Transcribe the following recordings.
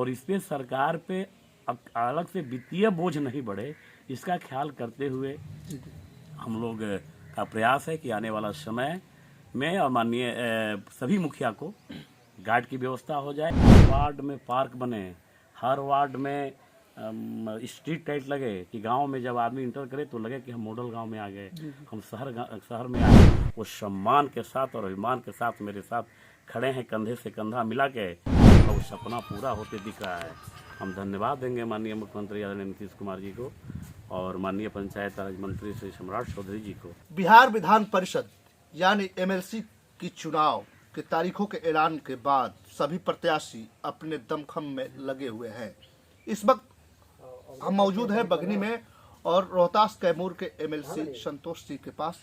और इस पे सरकार पे अलग से वित्तीय बोझ नहीं बढ़े, इसका ख्याल करते हुए हम लोग का प्रयास है कि आने वाला समय में और माननीय सभी मुखिया को गार्ड की व्यवस्था हो जाए, वार्ड में पार्क बने, हर वार्ड में स्ट्रीट लाइट लगे कि गांव में जब आदमी इंटर करे तो लगे कि हम मॉडल गांव में आ गए, हम शहर में आ गए। वो सम्मान के साथ और अभिमान के साथ मेरे साथ खड़े हैं, कंधे से कंधा मिला के, और वो सपना पूरा होते दिख रहा है। हम धन्यवाद देंगे माननीय मुख्यमंत्री आदरणीय नीतीश कुमार जी को और माननीय पंचायत राज मंत्री श्री सम्राट चौधरी जी को। बिहार विधान परिषद यानी एमएलसी की चुनाव की तारीखों के ऐलान के बाद सभी प्रत्याशी अपने दमखम में लगे हुए हैं। इस वक्त हम मौजूद हैं बगनी में और रोहतास कैमूर के एमएलसी संतोष सिंह के पास,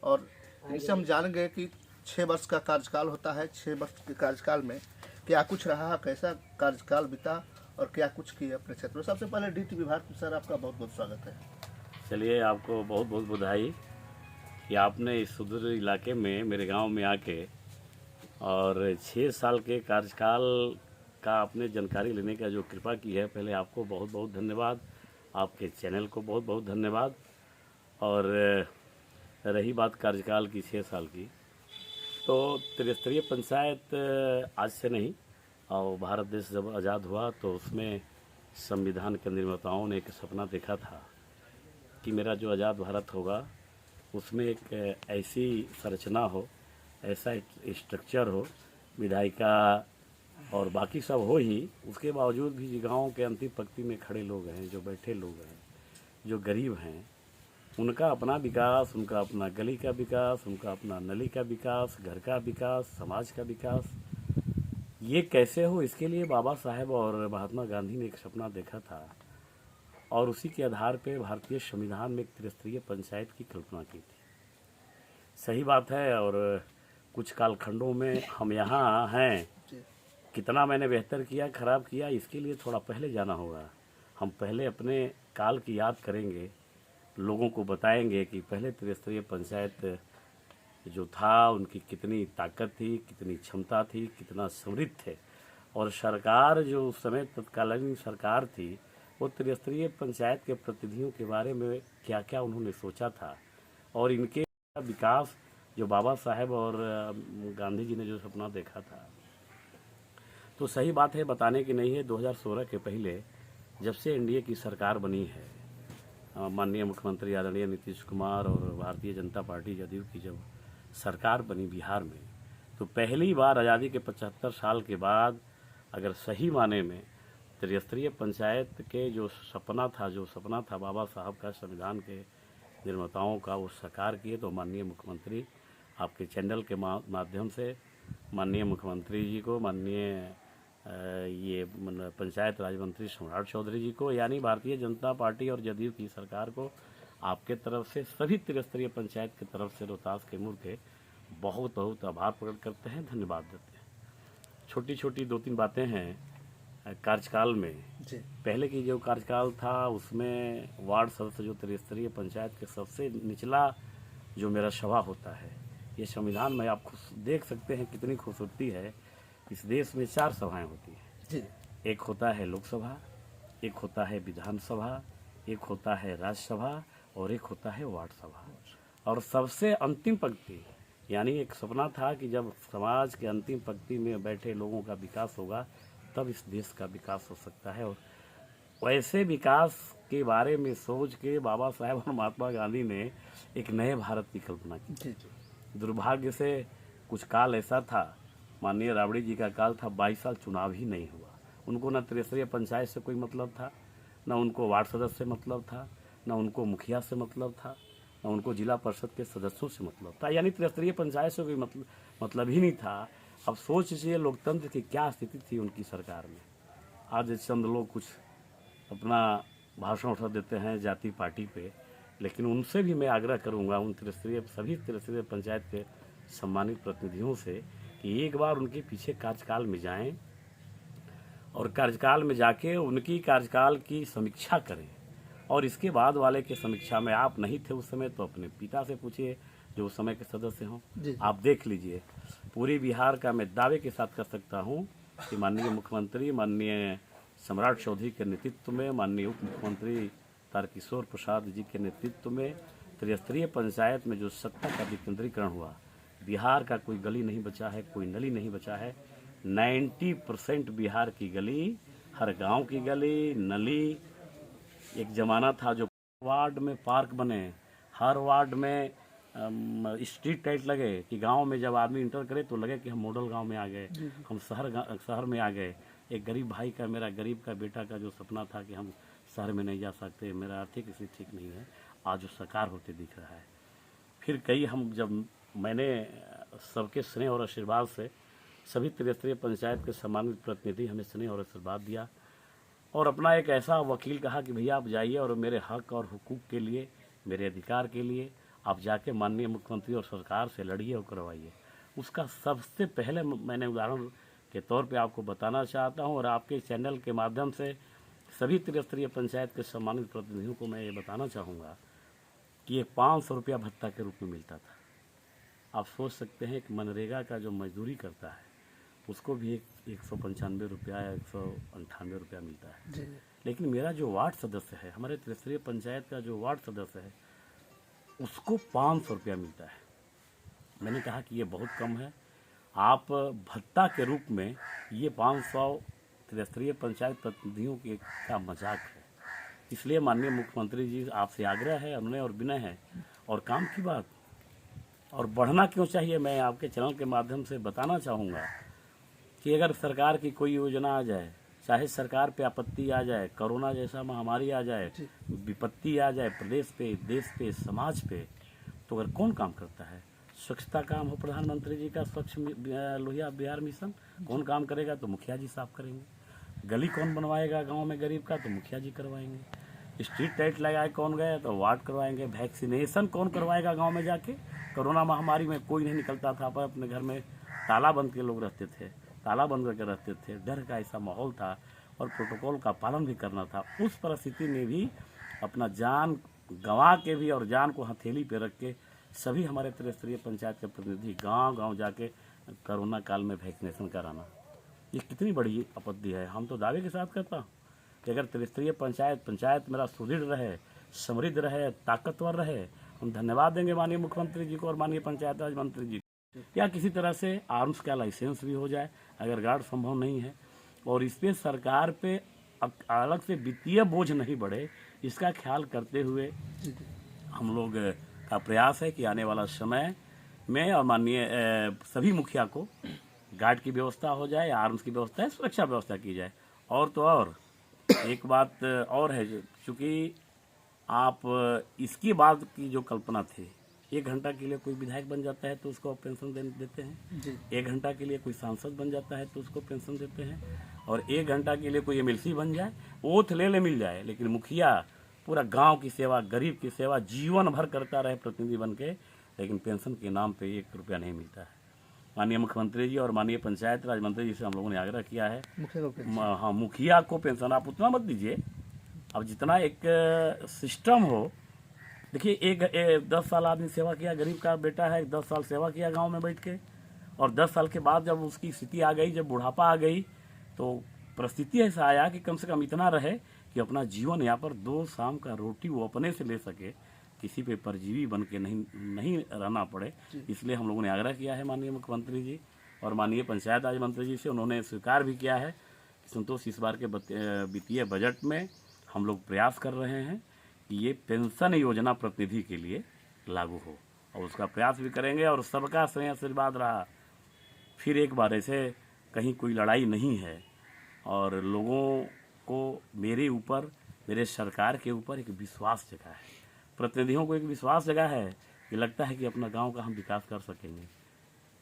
और इनसे हम जानेंगे कि 6 वर्ष का कार्यकाल होता है, 6 वर्ष के कार्यकाल में क्या कुछ रहा, कैसा कार्यकाल बीता और क्या कुछ किए अपने क्षेत्र में। सबसे पहले डीटी विभाग सर, आपका बहुत बहुत स्वागत है। चलिए, आपको बहुत बहुत बधाई कि आपने इस सुदूर इलाके में मेरे गांव में आके और 6 साल के कार्यकाल का आपने जानकारी लेने का जो कृपा की है, पहले आपको बहुत बहुत धन्यवाद, आपके चैनल को बहुत बहुत धन्यवाद। और रही बात कार्यकाल की 6 साल की, तो त्रिस्तरीय पंचायत आज से नहीं, और भारत देश जब आज़ाद हुआ तो उसमें संविधान के निर्माताओं ने एक सपना देखा था कि मेरा जो आज़ाद भारत होगा उसमें एक ऐसी संरचना हो, ऐसा स्ट्रक्चर हो, विधायिका और बाकी सब हो ही, उसके बावजूद भी गाँव के अंतिम पंक्ति में खड़े लोग हैं, जो बैठे लोग हैं, जो गरीब हैं, उनका अपना विकास, उनका अपना गली का विकास, उनका अपना नली का विकास, घर का विकास, समाज का विकास, ये कैसे हो, इसके लिए बाबा साहेब और महात्मा गांधी ने एक सपना देखा था और उसी के आधार पर भारतीय संविधान में एक त्रिस्तरीय पंचायत की कल्पना की थी। सही बात है, और कुछ कालखंडों में हम यहाँ हैं, कितना मैंने बेहतर किया, खराब किया, इसके लिए थोड़ा पहले जाना होगा। हम पहले अपने काल की याद करेंगे, लोगों को बताएंगे कि पहले त्रिस्तरीय पंचायत जो था उनकी कितनी ताकत थी, कितनी क्षमता थी, कितना समृद्ध थे, और सरकार जो उस समय तत्कालीन सरकार थी वो त्रिस्तरीय पंचायत के प्रतिनिधियों के बारे में क्या क्या उन्होंने सोचा था, और इनके विकास जो बाबा साहेब और गांधी जी ने जो सपना देखा था। तो सही बात है, बताने की नहीं है, 2016 के पहले जब से एनडीए की सरकार बनी है, माननीय मुख्यमंत्री आदरणीय नीतीश कुमार और भारतीय जनता पार्टी जदयू की जब सरकार बनी बिहार में, तो पहली बार आज़ादी के 75 साल के बाद अगर सही माने में त्रिस्तरीय पंचायत के जो सपना था बाबा साहब का, संविधान के निर्माताओं का, वो साकार किए। तो माननीय मुख्यमंत्री आपके चैनल के माध्यम से माननीय मुख्यमंत्री जी को, माननीय ये पंचायत राज मंत्री सम्राट चौधरी जी को, यानी भारतीय जनता पार्टी और जदयू की सरकार को आपके तरफ से, सभी त्रिस्तरीय पंचायत की तरफ से रोहतास कैमूर के बहुत बहुत आभार प्रकट करते हैं, धन्यवाद देते हैं। छोटी छोटी 2-3 बातें हैं कार्यकाल में। पहले की जो कार्यकाल था उसमें वार्ड सदस्य जो त्रिस्तरीय पंचायत के सबसे निचला जो मेरा सभा होता है, ये संविधान में आप देख सकते हैं कितनी खूबसूरती है। इस देश में 4 सभाएं होती हैं, एक होता है लोकसभा, एक होता है विधानसभा, एक होता है राज्यसभा और एक होता है वार्ड सभा। और सबसे अंतिम पंक्ति, यानी एक सपना था कि जब समाज के अंतिम पंक्ति में बैठे लोगों का विकास होगा तब इस देश का विकास हो सकता है। और वैसे विकास के बारे में सोच के बाबा साहेब और महात्मा गांधी ने एक नए भारत की कल्पना की। दुर्भाग्य से कुछ काल ऐसा था, माननीय राबड़ी जी का काल था, 22 साल चुनाव ही नहीं हुआ। उनको न त्रिस्तरीय पंचायत से कोई मतलब था, न उनको वार्ड सदस्य से मतलब था, न उनको मुखिया से मतलब था, न उनको जिला परिषद के सदस्यों से मतलब था, यानी त्रिस्तरीय पंचायत से कोई मतलब ही नहीं था। अब सोच लीजिए लोकतंत्र की क्या स्थिति थी उनकी सरकार में। आज चंद लोग कुछ अपना भाषण उठा देते हैं जाति पार्टी पे, लेकिन उनसे भी मैं आग्रह करूंगा, उन सभी त्रिस्तरीय पंचायत के सम्मानित प्रतिनिधियों से, कि एक बार उनके पीछे कार्यकाल में जाएं और कार्यकाल में जाके उनकी कार्यकाल की समीक्षा करें। और इसके बाद वाले के समीक्षा में आप नहीं थे उस समय तो अपने पिता से पूछिए जो उस समय के सदस्य हों। आप देख लीजिए, पूरे बिहार का मैं दावे के साथ कर सकता हूं कि माननीय मुख्यमंत्री, माननीय सम्राट चौधरी के नेतृत्व में, माननीय उप मुख्यमंत्री तारकिशोर प्रसाद जी के नेतृत्व में त्रिस्तरीय पंचायत में जो सत्ता का विकेंद्रीकरण हुआ, बिहार का कोई गली नहीं बचा है, कोई नली नहीं बचा है। 90% बिहार की गली, हर गांव की गली, नली। एक ज़माना था जो वार्ड में पार्क बने, हर वार्ड में स्ट्रीट लाइट लगे कि गांव में जब आदमी इंटर करे तो लगे कि हम मॉडल गांव में आ गए, हम शहर में आ गए। एक गरीब भाई का, मेरा गरीब का बेटा का जो सपना था कि हम शहर में नहीं जा सकते, मेरा आर्थिक स्थिति ठीक नहीं है, आज वो साकार होते दिख रहा है। फिर मैंने सबके स्नेह और आशीर्वाद से सभी त्रिस्तरीय पंचायत के सम्मानित प्रतिनिधि हमें स्नेह और आशीर्वाद दिया और अपना एक ऐसा वकील कहा कि भैया आप जाइए और मेरे हक और हुकूक के लिए, मेरे अधिकार के लिए आप जाके माननीय मुख्यमंत्री और सरकार से लड़िए और करवाइए। उसका सबसे पहले मैंने उदाहरण के तौर पे आपको बताना चाहता हूं और आपके चैनल के माध्यम से सभी त्रिस्तरीय पंचायत के सम्मानित प्रतिनिधियों को मैं ये बताना चाहूँगा कि ये 500 रुपया भत्ता के रूप में मिलता था। आप सोच सकते हैं कि मनरेगा का जो मजदूरी करता है उसको भी 195 रुपया या 198 रुपया मिलता है। लेकिन मेरा जो वार्ड सदस्य है, हमारे त्रिस्तरीय पंचायत का जो वार्ड सदस्य है, उसको 500 रुपया मिलता है। मैंने कहा कि ये बहुत कम है, आप भत्ता के रूप में ये 500 त्रिस्तरीय पंचायत प्रतिनिधियों के का मजाक है। इसलिए माननीय मुख्यमंत्री जी आपसे आग्रह है, अनुनय और विनय है और काम की बात और बढ़ना क्यों चाहिए, मैं आपके चैनल के माध्यम से बताना चाहूँगा कि अगर सरकार की कोई योजना आ जाए, चाहे सरकार पे आपत्ति आ जाए, कोरोना जैसा महामारी आ जाए, विपत्ति आ जाए प्रदेश पे, देश पे, समाज पे, तो अगर कौन काम करता है? स्वच्छता काम हो प्रधानमंत्री जी का स्वच्छ लोहिया बिहार मिशन, कौन काम करेगा? तो मुखिया जी साफ करेंगे। गली कौन बनवाएगा गांव में गरीब का? तो मुखिया जी करवाएंगे। स्ट्रीट लाइट लगाए कौन गए? तो वार्ड करवाएंगे। वैक्सीनेशन कौन करवाएगा गांव में जाके? कोरोना महामारी में कोई नहीं निकलता था, पर अपने घर में ताला बंद के लोग रहते थे, ताला बंद करके रहते थे, डर का ऐसा माहौल था और प्रोटोकॉल का पालन भी करना था। उस परिस्थिति में भी अपना जान गंवा के भी और जान को हथेली पे रख के सभी हमारे त्रिस्तरीय पंचायत के प्रतिनिधि गांव-गांव जाके कोरोना काल में वैक्सीनेशन कराना, ये कितनी बड़ी उपलब्धि है। हम तो दावे के साथ कहता हूँ कि अगर त्रिस्तरीय पंचायत मेरा सुदृढ़ रहे, समृद्ध रहे, ताकतवर रहे, हम धन्यवाद देंगे माननीय मुख्यमंत्री जी को और माननीय पंचायत राज मंत्री जी को। या किसी तरह से आर्म्स का लाइसेंस भी हो जाए अगर गार्ड संभव नहीं है, और इस पर सरकार पे अलग से वित्तीय बोझ नहीं बढ़े, इसका ख्याल करते हुए हम लोग का प्रयास है कि आने वाला समय में और माननीय सभी मुखिया को गार्ड की व्यवस्था हो जाए, आर्म्स की व्यवस्था है, सुरक्षा व्यवस्था की जाए। और तो और एक बात और है, चूँकि आप इसकी बात की जो कल्पना थी, 1 घंटा के लिए कोई विधायक बन जाता है तो उसको पेंशन देते हैं, 1 घंटा के लिए कोई सांसद बन जाता है तो उसको पेंशन देते हैं, और 1 घंटा के लिए कोई एमएलसी बन जाए, ओथ ले मिल जाए, लेकिन मुखिया पूरा गांव की सेवा, गरीब की सेवा जीवन भर करता रहे प्रतिनिधि बन के, लेकिन पेंशन के नाम पे 1 रुपया नहीं मिलता है। माननीय मुख्यमंत्री जी और माननीय पंचायत राज मंत्री जी से हम लोगों ने आग्रह किया है, हाँ, मुखिया को पेंशन आप उतना मत दीजिए, अब जितना एक सिस्टम हो। देखिए 10 साल आदमी सेवा किया, गरीब का बेटा है, 10 साल सेवा किया गांव में बैठ के, और 10 साल के बाद जब उसकी स्थिति आ गई, जब बुढ़ापा आ गई, तो परिस्थिति ऐसा आया कि कम से कम इतना रहे कि अपना जीवन यहाँ पर 2 शाम का रोटी वो अपने से ले सके, किसी पे परजीवी बन के नहीं रहना पड़े। इसलिए हम लोगों ने आग्रह किया है माननीय मुख्यमंत्री जी और माननीय पंचायत राज मंत्री जी से, उन्होंने स्वीकार भी किया है कि संतोष इस बार के वित्तीय बजट में हम लोग प्रयास कर रहे हैं कि ये पेंशन योजना प्रतिनिधि के लिए लागू हो, और उसका प्रयास भी करेंगे। और सबका स्नेह आशीर्वाद रहा, फिर एक बार ऐसे कहीं कोई लड़ाई नहीं है, और लोगों को मेरे ऊपर, मेरे सरकार के ऊपर एक विश्वास जगा है, प्रतिनिधियों को एक विश्वास जगा है कि लगता है कि अपना गांव का हम विकास कर सकेंगे,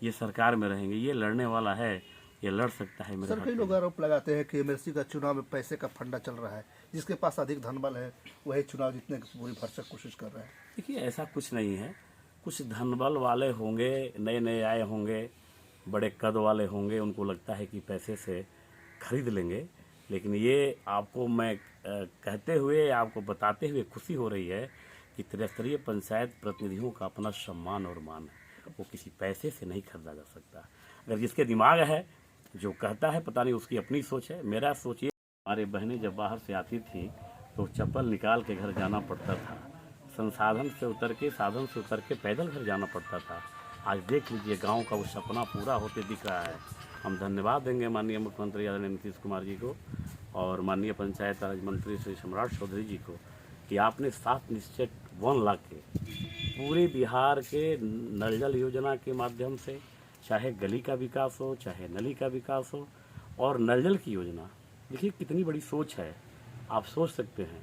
ये सरकार में रहेंगे, ये लड़ने वाला है, ये लड़ सकता है। सर, कई लोग आरोप लगाते हैं कि एमएलसी का चुनाव में पैसे का फंडा चल रहा है, जिसके पास अधिक धनबल है वही चुनाव जीतने की पूरी भरसक कोशिश कर रहा है। देखिए, ऐसा कुछ नहीं है, कुछ धनबल वाले होंगे, नए आए होंगे, बड़े कद वाले होंगे, उनको लगता है कि पैसे से खरीद लेंगे, लेकिन ये आपको मैं कहते हुए, आपको बताते हुए खुशी हो रही है कि त्रिस्तरीय पंचायत प्रतिनिधियों का अपना सम्मान और मान है, वो किसी पैसे से नहीं खरीदा जा सकता। अगर जिसके दिमाग है, जो कहता है, पता नहीं उसकी अपनी सोच है, मेरा सोच ये हमारी बहनें जब बाहर से आती थी तो चप्पल निकाल के घर जाना पड़ता था, संसाधन से उतर के, साधन से उतर के पैदल घर जाना पड़ता था। आज देख लीजिए गांव का वो सपना पूरा होते दिख रहा है। हम धन्यवाद देंगे माननीय मुख्यमंत्री आदरणीय नीतीश कुमार जी को और माननीय पंचायत राज मंत्री श्री सम्राट चौधरी जी को कि आपने 7 निश्चय 1 लाख के पूरे बिहार के नल जल योजना के माध्यम से, चाहे गली का विकास हो, चाहे नली का विकास हो, और नल जल की योजना, देखिए कितनी बड़ी सोच है। आप सोच सकते हैं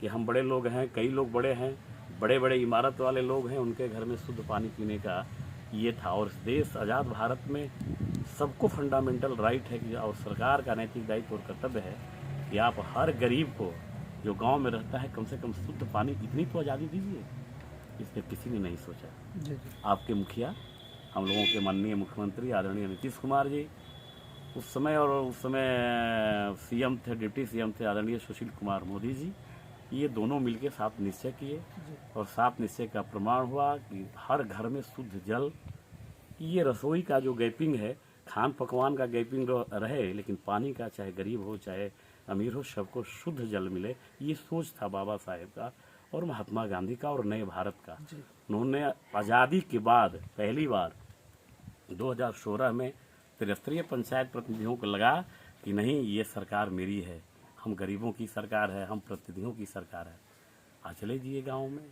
कि हम बड़े लोग हैं, कई लोग बड़े हैं, बड़े बड़े इमारत वाले लोग हैं, उनके घर में शुद्ध पानी पीने का ये था। और देश आज़ाद भारत में सबको फंडामेंटल राइट है कि, और सरकार का नैतिक दायित्व और कर्तव्य है कि आप हर गरीब को जो गांव में रहता है कम से कम शुद्ध पानी, इतनी तो आज़ादी दीजिए। इसमें किसी ने नहीं सोचा। जी। आपके मुखिया, हम लोगों के माननीय मुख्यमंत्री आदरणीय नीतीश कुमार जी उस समय सीएम थे, डिप्टी सीएम थे आदरणीय सुशील कुमार मोदी जी, ये दोनों मिलके 7 निश्चय किए और 7 निश्चय का प्रमाण हुआ कि हर घर में शुद्ध जल। ये रसोई का जो गैपिंग है, खान पकवान का गैपिंग रहे, लेकिन पानी का, चाहे गरीब हो चाहे अमीर हो, सबको शुद्ध जल मिले। ये सोच था बाबा साहेब का और महात्मा गांधी का और नए भारत का। उन्होंने आज़ादी के बाद पहली बार 2016 में त्रिस्तरीय पंचायत प्रतिनिधियों को लगा कि नहीं, ये सरकार मेरी है, हम गरीबों की सरकार है, हम प्रतिनिधियों की सरकार है। आज चले जाइए गाँव में,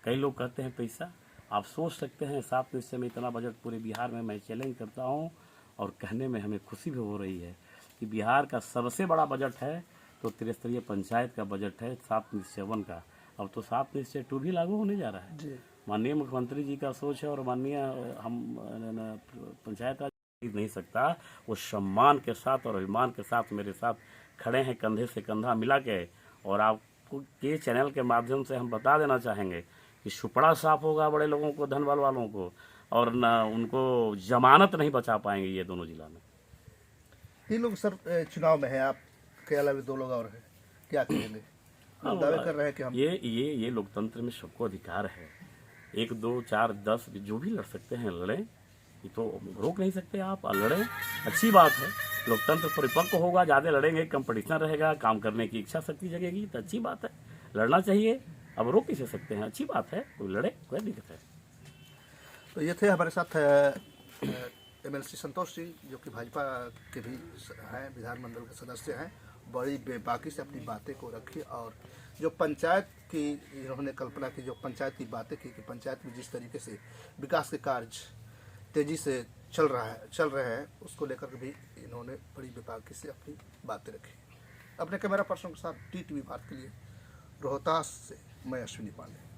कई लोग कहते हैं पैसा, आप सोच सकते हैं 7 निश्चय में इतना बजट पूरे बिहार में। मैं चैलेंज करता हूँ और कहने में हमें खुशी भी हो रही है कि बिहार का सबसे बड़ा बजट है तो त्रिस्तरीय पंचायत का बजट है 7 निश्चय 1 का। अब तो 7 निश्चय 2 भी लागू होने जा रहा है। माननीय मुख्यमंत्री जी का सोच है और माननीय हम पंचायत राज नहीं सकता, वो सम्मान के साथ और अभिमान के साथ मेरे साथ खड़े हैं, कंधे से कंधा मिला के। और आपको के चैनल के माध्यम से हम बता देना चाहेंगे कि सुपड़ा साफ होगा बड़े लोगों को, धनबल वालों को, और न उनको जमानत नहीं बचा पाएंगे ये दोनों जिला में। 3 लोग सर चुनाव में हैं, आप के अलावा 2 लोग और हैं, क्या कहेंगे? हम दावे कर रहे हैं कि हम ये लोकतंत्र में सबको अधिकार है, 1, 2, 4, 10 जो भी लड़ सकते हैं लड़ें, ये तो रोक नहीं सकते आप, लड़ें, अच्छी बात है। लोकतंत्र परिपक्व होगा, ज़्यादा लड़ेंगे, कंपटीशन रहेगा, काम करने की इच्छा शक्ति जगेगी, तो अच्छी बात है, लड़ना चाहिए। अब रोक कैसे सकते हैं, अच्छी बात है, कोई लड़े, कोई दिक्कत है। तो ये थे हमारे साथ MLC संतोष सिंह, जो कि भाजपा के भी हैं, विधानमंडल के सदस्य हैं। बड़ी बेबाकी से अपनी बातें को रखी और जो पंचायत की इन्होंने कल्पना की, जो पंचायत की बातें की कि पंचायत में जिस तरीके से विकास के कार्य तेजी से चल रहे हैं, उसको लेकर भी इन्होंने बड़ी बेबाकी से अपनी बातें रखी। अपने कैमरा पर्सन के साथ TTV भारत के लिए रोहतास से मैं अश्विनी पांडे।